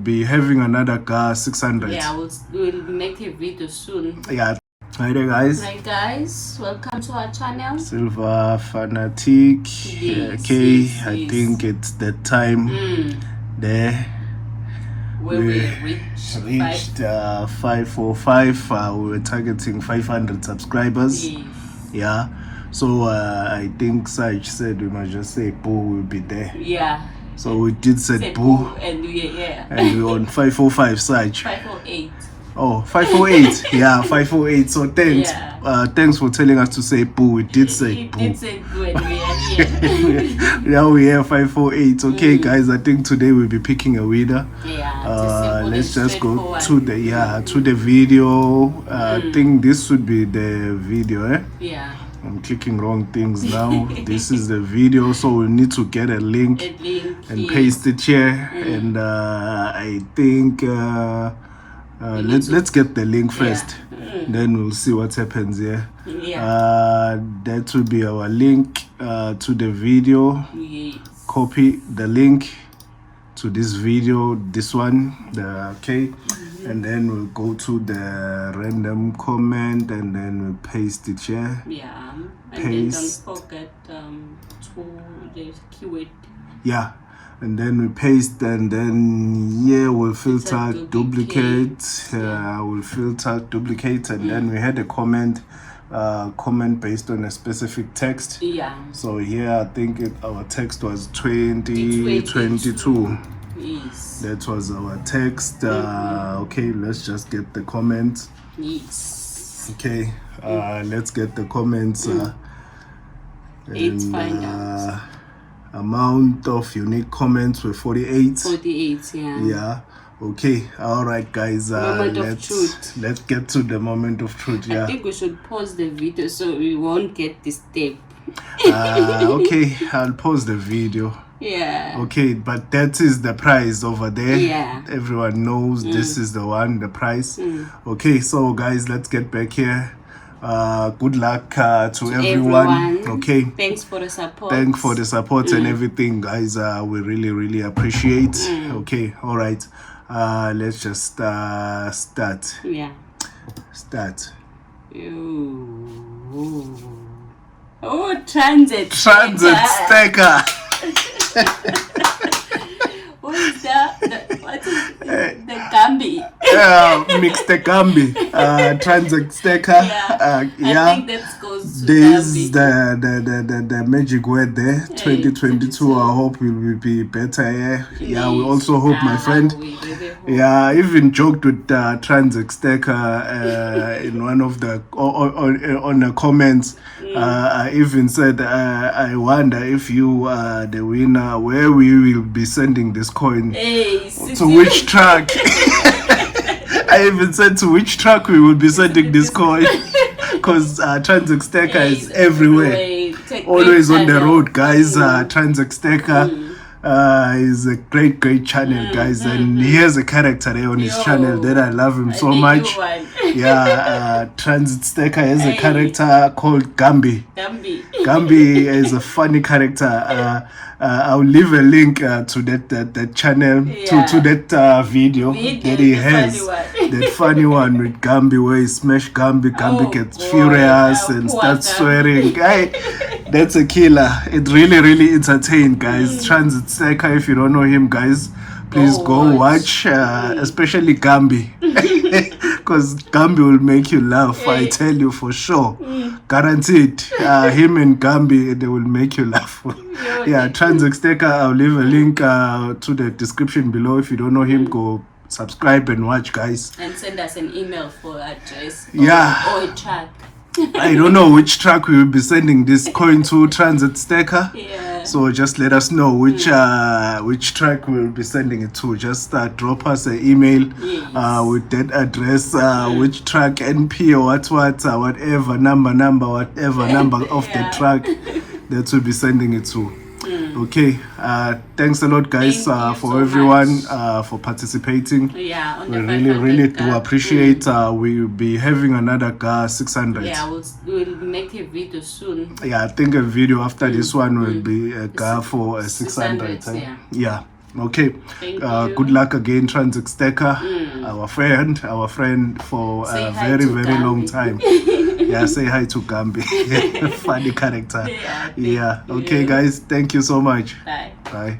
be having another GAW 600. Yeah, we'll make a video soon. Yeah. Hi there, guys. Hi guys, welcome to our channel. Silver fanatic. Yes, Okay, yes, I yes. think it's that time there where we reached 545. We were targeting 500 subscribers. Yes. Yeah. So I think Saj said we must just say boo, will be there. Yeah. So we did say boo, and we're on 545 Saj. 508. Oh, 508. Yeah, 508. So thanks. Yeah. Thanks for telling us to say boo. We did say boo. Did say boo and we are here. Now we have 548. Okay, guys, I think today we'll be picking a winner. Yeah. Let's just go to the video. I think this should be the video, eh? Yeah. I'm clicking wrong things now. This is the video, so we need to get a link and paste it here. And I think let's get the link first. Then we'll see what happens here. That will be our link to the video. Copy the link to this video, this one, okay, and then we'll go to the random comment and then we'll paste it here. Yeah, and paste. then don't forget to the keyword. Yeah, and then we paste, and then we'll filter duplicate. We'll filter duplicate, and then we had a comment based on a specific text. Yeah. So here I think our text was 2022. Yes. That was our text. Okay, let's just get the comments. Yes. Okay, let's get the comments. Let's find out. Amount of unique comments were 48. 48, yeah. Yeah. Okay. All right, guys. Let's get to the moment of truth. Yeah. I think we should pause the video so we won't get disturbed. Okay, I'll pause the video. Yeah. Okay, but that is the prize over there. Yeah. Everyone knows this is the one, the prize. Okay, so guys, let's get back here. Good luck to everyone. Okay. Thanks for the support. Thanks for the support and everything, guys. We really appreciate. Okay, all right. Let's just start. Yeah. Start. Oh, transit stacker. What is the Gambi? Mixed the Gambi. Transit stacker. I think that goes to This Gambi. is the magic word there. 2022. I hope it will be better. Yeah, we also hope, my friend. Yeah, I even joked with Transit Stacker in one of the on the comments. I even said, I wonder if you are the winner, where we will be sending this coin. To which track? I even said to which track we will be sending this coin. Because Transit Stacker is everywhere. Always on the road, guys. Transit Stacker is a great channel, guys. And he has a character there on his channel that I love him so much. Yeah, Transit Stacker has a character called Gambi. Gambi is a funny character. I'll leave a link to that channel, to that video that he has. That funny one with Gambi where he smash Gambi. Gambi gets furious and starts swearing. That's a killer. It really entertained, guys. Transit Stacker, if you don't know him, guys, please go watch, especially Gambi. Because Gambi will make you laugh, I tell you for sure. Guaranteed. Him and Gambi, they will make you laugh. Yeah, Transit Stacker, I'll leave a link to the description below. If you don't know him, go subscribe and watch, guys. And send us an email for address or a track. I don't know which track we will be sending this coin to, Transit Stacker. Yeah. So just let us know which track we will be sending it to. Just drop us an email with that address, which track, NP or whatever number, whatever number of the track that we'll be sending it to. Okay, thanks a lot, guys, for everyone for participating. Yeah, we really do appreciate. We'll be having another GAW 600. Yeah, we'll make a video soon. Yeah, I think a video after this one will be a GAW for a 600. Yeah. Yeah. Okay, good luck again, Transit Stacker, our friend for a very long time. Yeah, say hi to Gambi. Funny character. Yeah. Okay, guys, thank you so much. Bye. Bye.